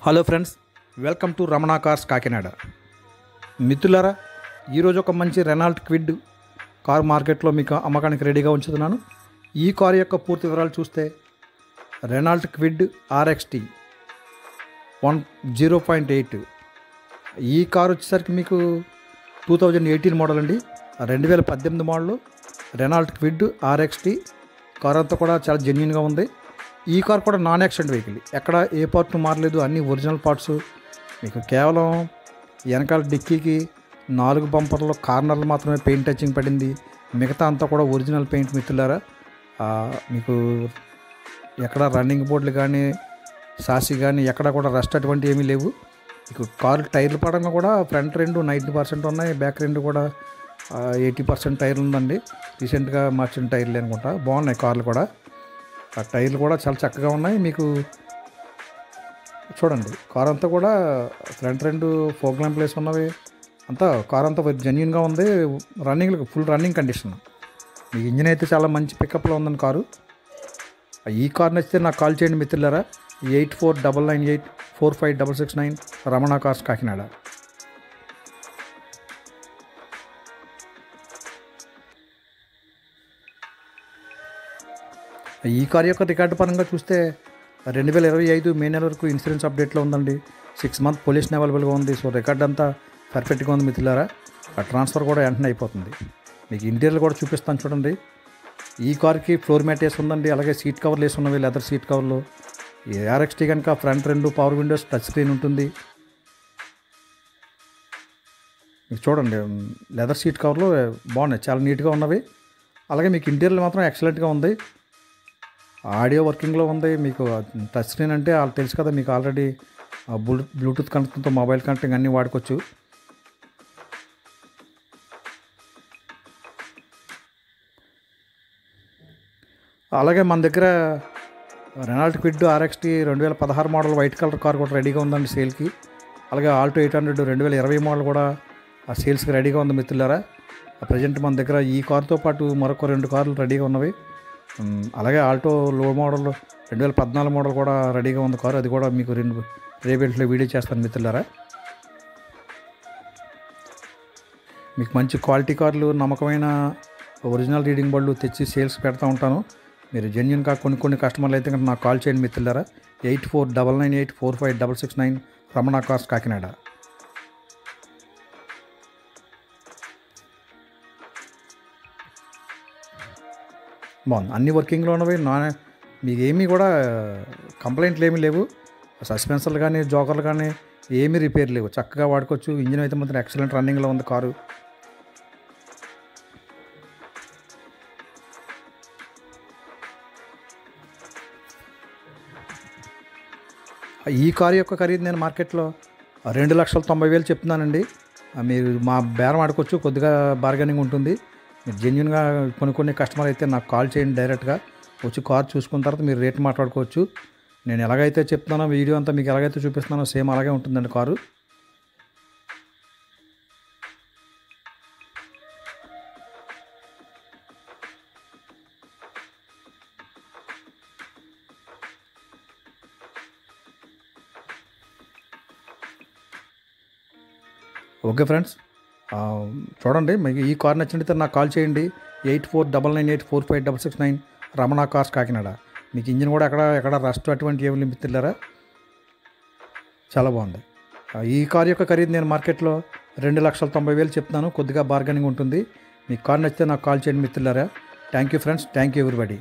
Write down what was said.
Hello friends, welcome to Ramana cars Kakinada. మిత్రులారా, ఈరోజు ఒక మంచి రెనాల్ట్ క్విడ్ కార్ మార్కెట్లో మీకు అమ్మకానికి రెడీగా ఉంచుతున్నాను. ఈ కార్ యొక్క పూర్తి వివరాలు చూస్తే రెనాల్ట్ క్విడ్ RXT 0.8. ఈ కార్ వచ్చేసరికి మీకు 2018 మోడల్ అండి. 2018 model Renault quid RXT car అంతా కూడా చాలా జెన్యున్గా ఉంది. ఈ కార్ కూడా నాన్ యాక్సిడెంట్ వెహికల్, ఎక్కడ ఏ పార్ట్ మారలేదు, అన్ని ఒరిజినల్ పార్ట్స్. మీకు కేవలం వెనకాల డిక్కీకి 4 బంపర్లు కార్నర్లు మాత్రమే పెయింట్ టచింగ్ పడింది, మిగతా అంతా కూడా ఒరిజినల్ పెయింట్. మిత్రులారా, మీకు ఎక్కడ రన్నింగ్ బోర్డులు కానీ సాసి కానీ ఎక్కడ కూడా రస్ట్ అటువంటి ఏమీ లేవు. మీకు కారు టైర్లు పడంగా కూడా ఫ్రంట్ రెండు 90% ఉన్నాయి, బ్యాక్ రెండు కూడా 80% టైర్లు ఉందండి. రీసెంట్గా మార్చిన టైర్లు అనుకుంటా, బాగున్నాయి కార్లు కూడా. ఆ టైర్లు కూడా చాలా చక్కగా ఉన్నాయి. మీకు చూడండి, కార్ అంతా కూడా ఫ్రంట్ రెండు ఫోక్ ల్యాంప్ ప్లేస్ ఉన్నవి, అంతా కార్ అంతా జెన్యున్గా ఉంది. Full running condition. మీ ఇంజిన్ అయితే చాలా మంచి పికప్లో ఉందని కారు. ఈ కార్ నచ్చితే నాకు కాల్ చేయండి మిత్రులారా. 8499845669 రమణ కార్స్ కాకినాడ. ఈ కార్ యొక్క రికార్డు పరంగా చూస్తే 2025 మే నెల వరకు ఇన్సూరెన్స్ అప్డేట్లో ఉందండి. 6 మంత్ పొల్యూషన్ అవైలబుల్గా ఉంది. సో రికార్డ్ అంతా పర్ఫెక్ట్గా ఉంది మిత్రులారా. ఆ ట్రాన్స్ఫర్ కూడా వెంటనే అయిపోతుంది. మీకు ఇంటీరియర్ కూడా చూపిస్తాను చూడండి. ఈ కార్కి ఫ్లోర్ మ్యాట్ వేసి ఉందండి, అలాగే సీట్ కవర్లు వేసి ఉన్నవి, లెదర్ సీట్ కవర్లు. ఈ RXT కనుక ఫ్రంట్ రెండు పవర్ విండోస్, టచ్ స్క్రీన్ ఉంటుంది. మీకు చూడండి, లెదర్ సీట్ కవర్లు బాగున్నాయి, చాలా నీట్గా ఉన్నవి. అలాగే మీకు ఇంటీరియర్ మాత్రం ఎక్సలెంట్గా ఉంది. ఆడియో వర్కింగ్లో ఉంది. మీకు టచ్ స్క్రీన్ అంటే వాళ్ళు తెలుసు కదా, మీకు ఆల్రెడీ బ్లూటూత్ కనెక్టింగ్తో మొబైల్ కనెక్టింగ్ అన్నీ వాడుకోవచ్చు. అలాగే మన దగ్గర Renault quid RXT 2016 model white colour car కూడా రెడీగా ఉందండి సేల్కి. అలాగే ఆల్టో 800 2020 మోడల్ కూడా ఆ సేల్స్కి రెడీగా ఉంది మిత్రులారా. ప్రజెంట్ మన దగ్గర ఈ కార్తో పాటు మరొక 2 కార్లు రెడీగా ఉన్నవి. అలాగే ఆల్టో లో మోడల్ 2014 మోడల్ కూడా రెడీగా ఉంది కారు. అది కూడా మీకు రేపేట్లో వీడియో చేస్తాను మిత్రులారా. మీకు మంచి క్వాలిటీ కార్లు, నమ్మకమైన ఒరిజినల్ రీడింగ్ బళ్ళు తెచ్చి సేల్స్ పెడతా ఉంటాను. మీరు జెన్యున్గా కొన్ని కస్టమర్లు అయితే కనుక నాకు కాల్ చేయండి మిత్రులారా. 8499845669 రమణ కార్స్ కాకినాడ. బాగుంది, అన్ని వర్కింగ్లో ఉన్నవి. మీకు ఏమీ కూడా కంప్లైంట్లు ఏమీ లేవు. సస్పెన్సర్లు కానీ జోకర్లు కానీ ఏమీ రిపేర్ లేవు, చక్కగా వాడుకోవచ్చు. ఇంజిన్ అయితే మాత్రం ఎక్సలెంట్ రన్నింగ్లో ఉంది కారు. ఈ కారు యొక్క ఖరీదు నేను మార్కెట్లో 2,90,000 చెప్తున్నానండి. మీరు మా బేరం ఆడుకోవచ్చు, కొద్దిగా బార్గెనింగ్ ఉంటుంది. మీరు జెన్యున్గా కొన్ని కస్టమర్ అయితే నాకు కాల్ చేయండి, డైరెక్ట్గా వచ్చి కార్ చూసుకున్న తర్వాత మీరు రేట్ మాట్లాడుకోవచ్చు. నేను ఎలాగైతే చెప్తున్నానో వీడియో అంతా మీకు ఎలాగైతే చూపిస్తున్నానో సేమ్ అలాగే ఉంటుందండి కారు. ఓకే ఫ్రెండ్స్, చూడండి, మీకు ఈ కార్ నచ్చినట్లయితే నాకు కాల్ చేయండి. 8499845669 రమణ కార్స్ కాకినాడ. మీకు ఇంజిన్ కూడా ఎక్కడ రస్ట్ అటువంటి ఏమి నింపుతున్నారా, చాలా బాగుంది. ఈ కార్ యొక్క ఖరీదు నేను మార్కెట్లో 2,90,000 చెప్తున్నాను, కొద్దిగా బార్గెనింగ్ ఉంటుంది. మీకు కార్ నచ్చితే నాకు కాల్ చేయండి మిత్రులారా. Thank you friends, thank you everybody.